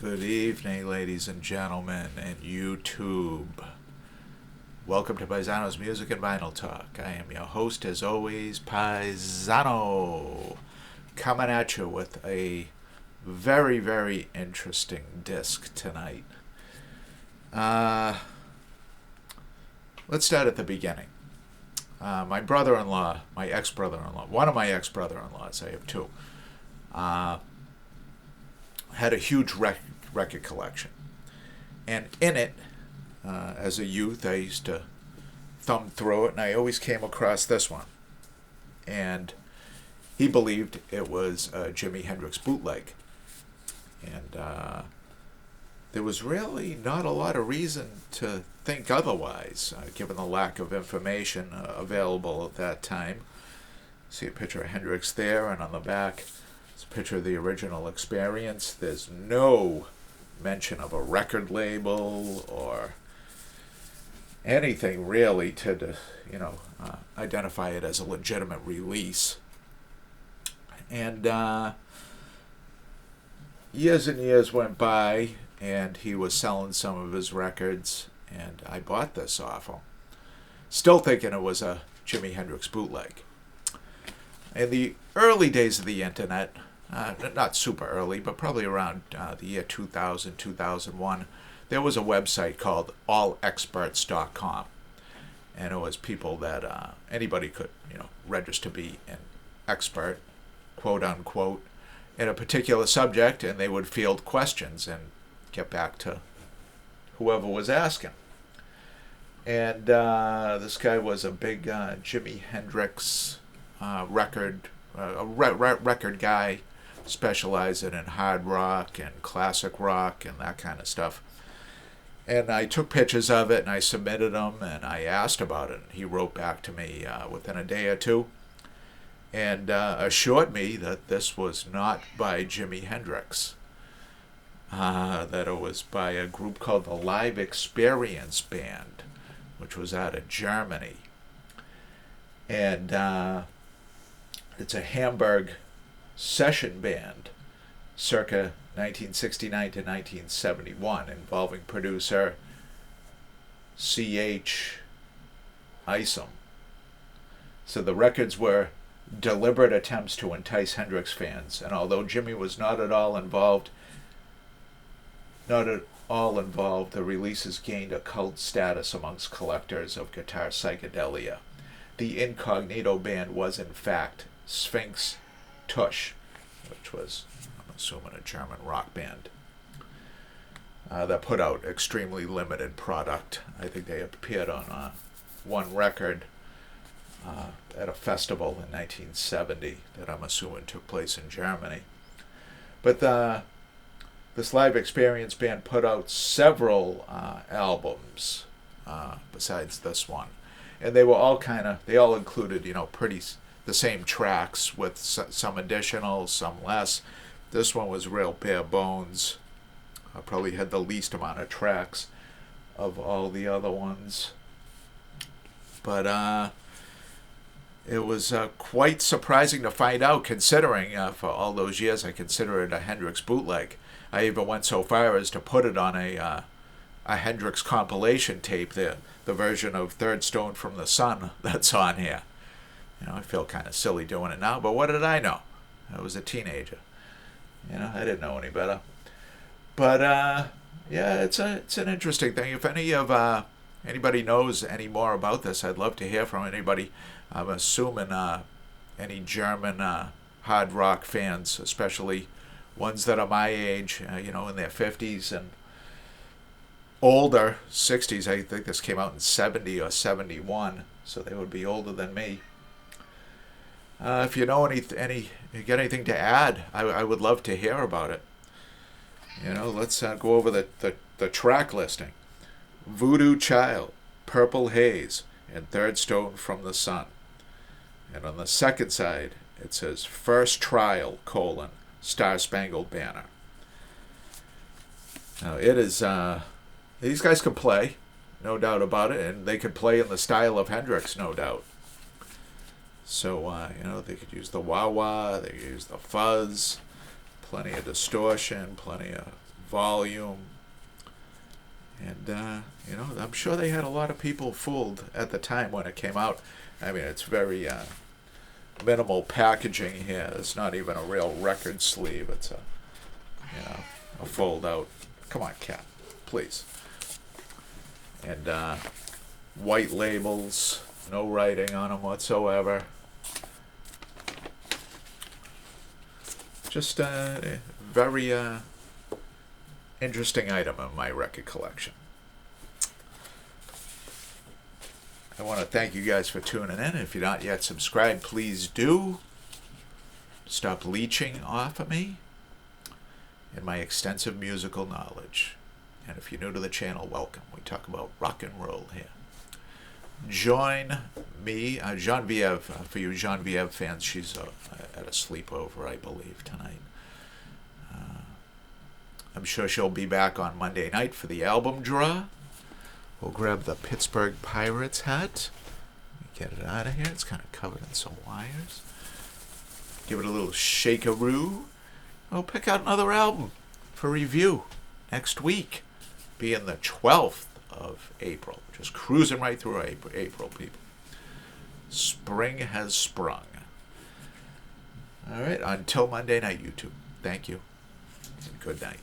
Good evening, ladies and gentlemen, and YouTube. Welcome to Paisano's Music and Vinyl Talk. I am your host, as always, Paisano, coming at you with a very, very interesting disc tonight. Let's start at the beginning. My brother-in-law, my ex-brother-in-law, one of my ex-brother-in-laws, I have two, had a huge record collection. And in it, as a youth, I used to thumb through it, and I always came across this one. And he believed it was a Jimi Hendrix bootleg. And there was really not a lot of reason to think otherwise, given the lack of information available at that time. See a picture of Hendrix there, and on the back, it's a picture of the original Experience. There's no mention of a record label or anything really to, identify it as a legitimate release. And years and years went by, and he was selling some of his records, and I bought this off him, still thinking it was a Jimi Hendrix bootleg. In the early days of the internet, not super early, but probably around the year 2000, 2001, there was a website called allexperts.com. And it was people that anybody could, register to be an expert, quote unquote, in a particular subject, and they would field questions and get back to whoever was asking. And this guy was a big Jimi Hendrix record guy, specializing in hard rock and classic rock and that kind of stuff. And I took pictures of it and I submitted them and I asked about it. He wrote back to me within a day or two and assured me that this was not by Jimi Hendrix, that it was by a group called the Live Experience Band, which was out of Germany. And it's a Hamburg session band circa 1969 to 1971, involving producer C.H. Isom. So the records were deliberate attempts to entice Hendrix fans, and although Jimmy was not at all involved, the releases gained a cult status amongst collectors of guitar psychedelia. The Incognito band was in fact Sphinx Tush, which was, I'm assuming, a German rock band that put out extremely limited product. I think they appeared on one record at a festival in 1970 that I'm assuming took place in Germany. But this Live Experience band put out several albums besides this one. And they were all they all included, pretty the same tracks with some additional, some less. This one was real bare bones. Probably had the least amount of tracks of all the other ones. But it was quite surprising to find out, considering for all those years I consider it a Hendrix bootleg. I even went so far as to put it on a Hendrix compilation tape, the version of Third Stone from the Sun that's on here. I feel kind of silly doing it now, but what did I know? I was a teenager. I didn't know any better. But yeah, it's an interesting thing. If anybody knows any more about this, I'd love to hear from anybody. I'm assuming any German hard rock fans, especially ones that are my age, in their 50s and older, 60s. I think this came out in 70 or 71, so they would be older than me. If you know you get anything to add, I would love to hear about it. Let's go over the track listing. Voodoo Child, Purple Haze, and Third Stone from the Sun. And on the second side, it says First Trial, Star Spangled Banner. Now, it is, these guys can play, no doubt about it, and they could play in the style of Hendrix, no doubt. So, they could use the wah-wah, they could use the fuzz, plenty of distortion, plenty of volume. And, you know, I'm sure they had a lot of people fooled at the time when it came out. I mean, it's very minimal packaging here. It's not even a real record sleeve. It's a fold out. Come on, cat, please. And white labels, no writing on them whatsoever. Just a very interesting item in my record collection. I want to thank you guys for tuning in. If you're not yet subscribed, please do. Stop leeching off of me and my extensive musical knowledge. And if you're new to the channel, welcome. We talk about rock and roll here. Join me, Genevieve, for you Genevieve fans, she's at a sleepover, I believe, tonight. I'm sure she'll be back on Monday night for the album draw. We'll grab the Pittsburgh Pirates hat. Get it out of here. It's kind of covered in some wires. Give it a little shakeroo. We'll pick out another album for review next week, being the 12th of April. Just cruising right through April, people. Spring has sprung. All right, until Monday night, YouTube. Thank you, and good night.